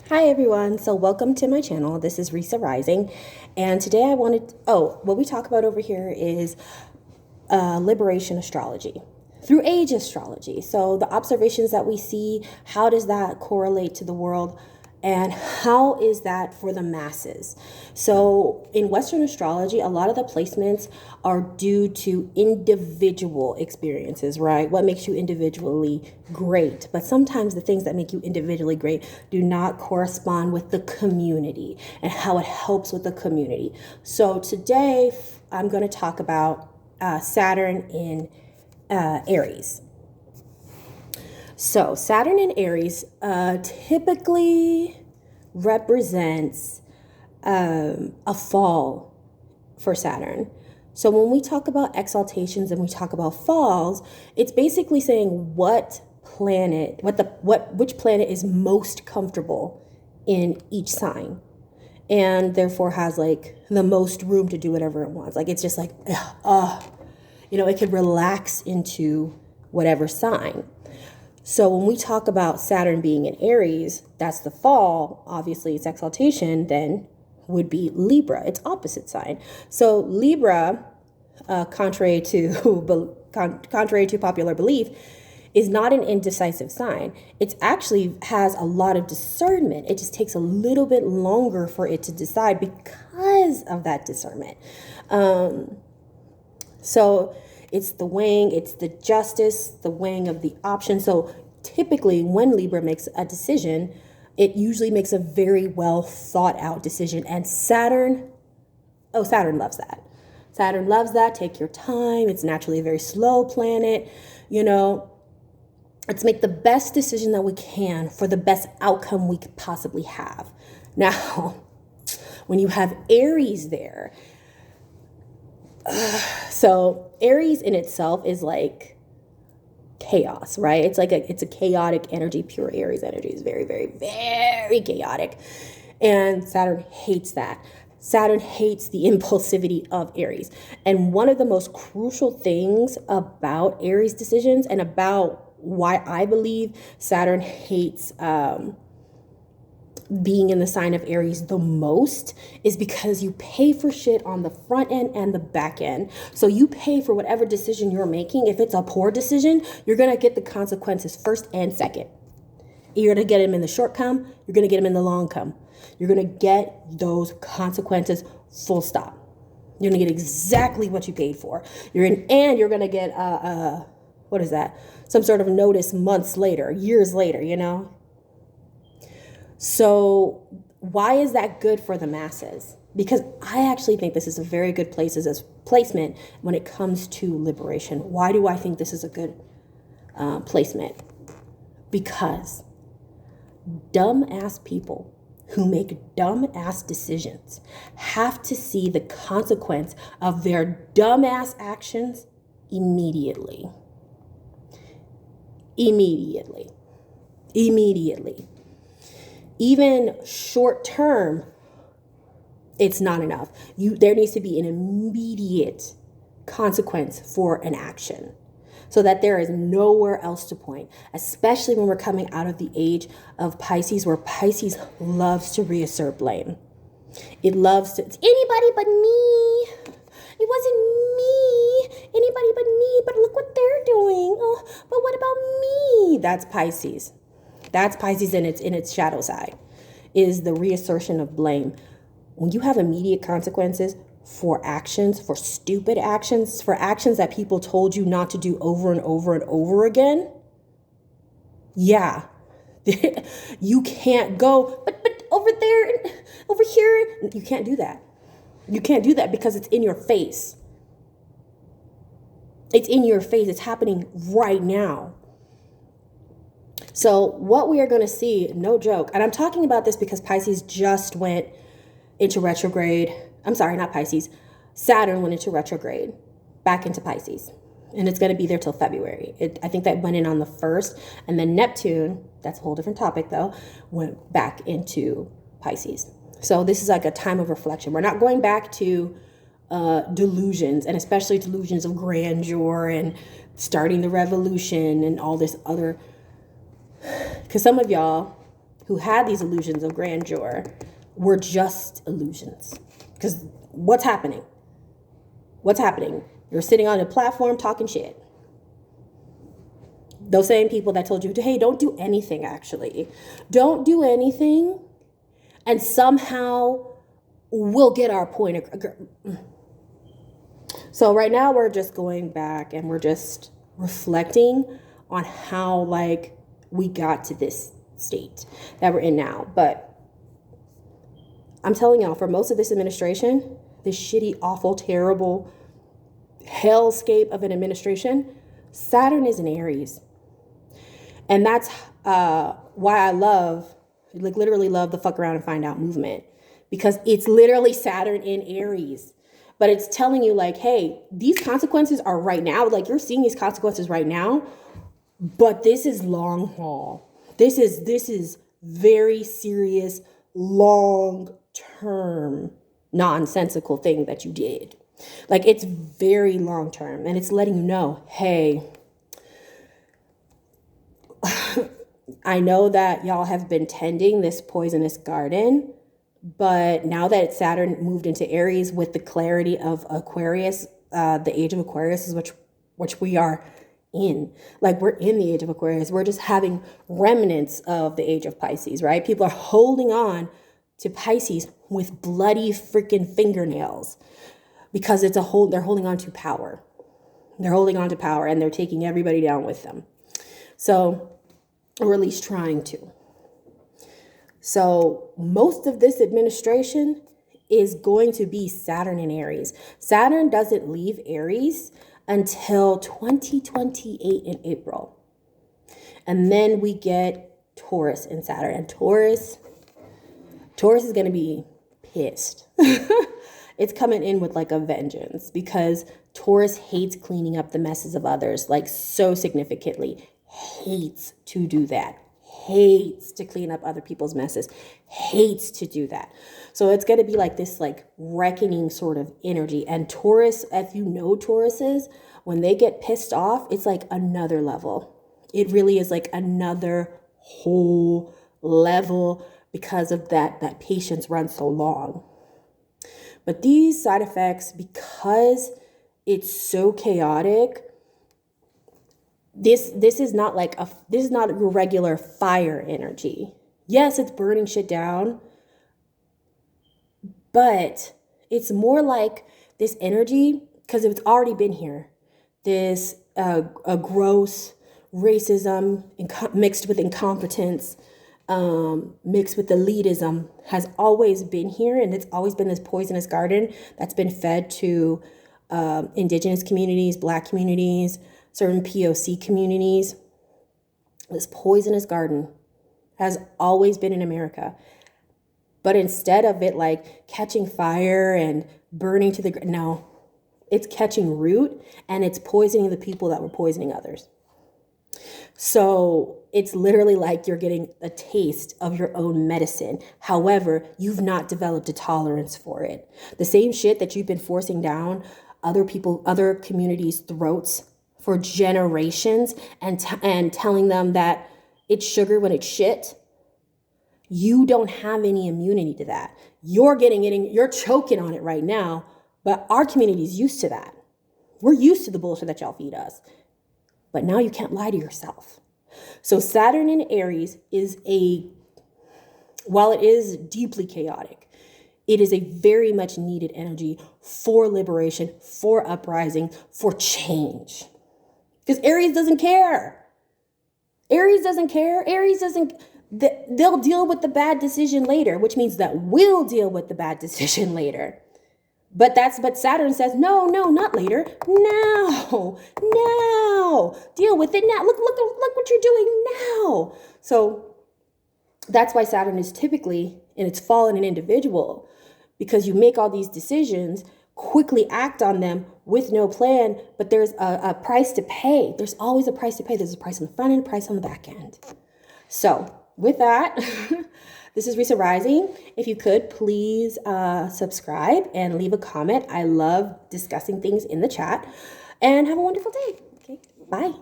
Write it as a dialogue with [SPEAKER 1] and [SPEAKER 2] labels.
[SPEAKER 1] Hi everyone, so welcome to my channel. This is Risa Rising, and today what we talk about over here is liberation astrology through age astrology. So the observations that we see, how does that correlate to the world, and how is that for the masses? So in Western astrology, a lot of the placements are due to individual experiences, right? What makes you individually great? But sometimes the things that make you individually great do not correspond with the community and how it helps with the community. So today I'm going to talk about Saturn in Aries. So Saturn in Aries typically represents a fall for Saturn. So when we talk about exaltations and we talk about falls, it's basically saying which planet is most comfortable in each sign, and therefore has like the most room to do whatever it wants. Like it's just like, it could relax into whatever sign. So when we talk about Saturn being in Aries, that's the fall. Obviously, its exaltation then would be Libra, its opposite sign. So Libra, contrary to popular belief, is not an indecisive sign. It actually has a lot of discernment. It just takes a little bit longer for it to decide because of that discernment. So it's the weighing, it's the justice, the weighing of the options. So typically when Libra makes a decision, it usually makes a very well thought out decision. And Saturn loves that. Saturn loves that. Take your time. It's naturally a very slow planet. Let's make the best decision that we can for the best outcome we could possibly have. Now, when you have Aries there, so Aries in itself is like chaos, right? It's a chaotic energy. Pure Aries energy is very, very, very chaotic. And Saturn hates that. Saturn hates the impulsivity of Aries. And one of the most crucial things about Aries decisions and about why I believe Saturn hates being in the sign of Aries the most is because you pay for shit on the front end and the back end. So you pay for whatever decision you're making. If it's a poor decision, you're going to get the consequences first and second. You're going to get them in the short come. You're going to get them in the long come. You're going to get those consequences full stop. You're going to get exactly what you paid for. You're going to get, what is that? Some sort of notice months later, years later, So why is that good for the masses? Because I actually think this is a very good placement when it comes to liberation. Why do I think this is a good placement? Because dumb-ass people who make dumb-ass decisions have to see the consequence of their dumb-ass actions immediately. Even short term, it's not enough. There needs to be an immediate consequence for an action so that there is nowhere else to point, especially when we're coming out of the age of Pisces, where Pisces loves to reassert blame. It's anybody but me. It wasn't me. Anybody but me. But look what they're doing. Oh, but what about me? That's Pisces. That's Pisces in its shadow side, is the reassertion of blame. When you have immediate consequences for actions, for stupid actions, for actions that people told you not to do over and over and over again, yeah, you can't go, but over there, over here, you can't do that. You can't do that because it's in your face. It's in your face. It's happening right now. So what we are going to see, no joke, and I'm talking about this because Pisces just went into retrograde. I'm sorry, not Pisces. Saturn went into retrograde back into Pisces. And it's going to be there till February. I think that went in on the 1st. And then Neptune, that's a whole different topic though, went back into Pisces. So this is like a time of reflection. We're not going back to delusions, and especially delusions of grandeur and starting the revolution and all this other. Because some of y'all who had these illusions of grandeur were just illusions. Because what's happening? What's happening? You're sitting on a platform talking shit. Those same people that told you, hey, don't do anything, actually. Don't do anything, and somehow we'll get our point. So right now we're just going back and we're just reflecting on how, like, we got to this state that we're in now. But I'm telling y'all, for most of this administration, this shitty, awful, terrible hellscape of an administration, Saturn is in Aries. And that's why I love, like, literally love the fuck around and find out movement, because it's literally Saturn in Aries. But it's telling you, like, hey, these consequences are right now. Like, you're seeing these consequences right now, but this is long haul. This is very serious, long-term, nonsensical thing that you did. Like, it's very long-term, and it's letting you know, hey, I know that y'all have been tending this poisonous garden, but now that Saturn moved into Aries with the clarity of Aquarius, the age of Aquarius is which we are in. Like, we're in the age of Aquarius. We're just having remnants of the age of Pisces, right? People are holding on to Pisces with bloody freaking fingernails because they're holding on to power. They're holding on to power, and they're taking everybody down with them. So, or at least trying to. So most of this administration is going to be Saturn in Aries. Saturn doesn't leave Aries until 2028 in April. And then we get Taurus in Saturn. And Taurus is going to be pissed. It's coming in with like a vengeance, because Taurus hates cleaning up the messes of others, like so significantly. Hates to do that. Hates to clean up other people's messes. Hates to do that. So it's going to be like this, like, reckoning sort of energy. And Taurus, if you know Tauruses, when they get pissed off, it's like another level. It really is like another whole level, because of that patience runs so long. But these side effects, because it's so chaotic, this is not your regular fire energy. Yes, it's burning shit down, but it's more like this energy, because it's already been here. This a gross racism mixed with incompetence, mixed with elitism, has always been here, and it's always been this poisonous garden that's been fed to indigenous communities, Black communities, certain POC communities. This poisonous garden has always been in America. But instead of it like catching fire and burning to the ground, no, it's catching root, and it's poisoning the people that were poisoning others. So it's literally like you're getting a taste of your own medicine. However, you've not developed a tolerance for it. The same shit that you've been forcing down other communities' throats for generations, and telling them that it's sugar when it's shit. You don't have any immunity to that. You're choking on it right now, but our community is used to that. We're used to the bullshit that y'all feed us. But now you can't lie to yourself. So Saturn in Aries while it is deeply chaotic, it is a very much needed energy for liberation, for uprising, for change. Because Aries doesn't care. They'll deal with the bad decision later, which means that we'll deal with the bad decision later. But Saturn says, no, not later. Now. Deal with it now. Look what you're doing now. So that's why Saturn is typically, and it's fallen an individual, because you make all these decisions, quickly act on them with no plan, but there's a price to pay. There's always a price to pay. There's a price on the front end, a price on the back end. So with that, this is Risa Rising. If you could, please subscribe and leave a comment. I love discussing things in the chat. And have a wonderful day. Okay, bye.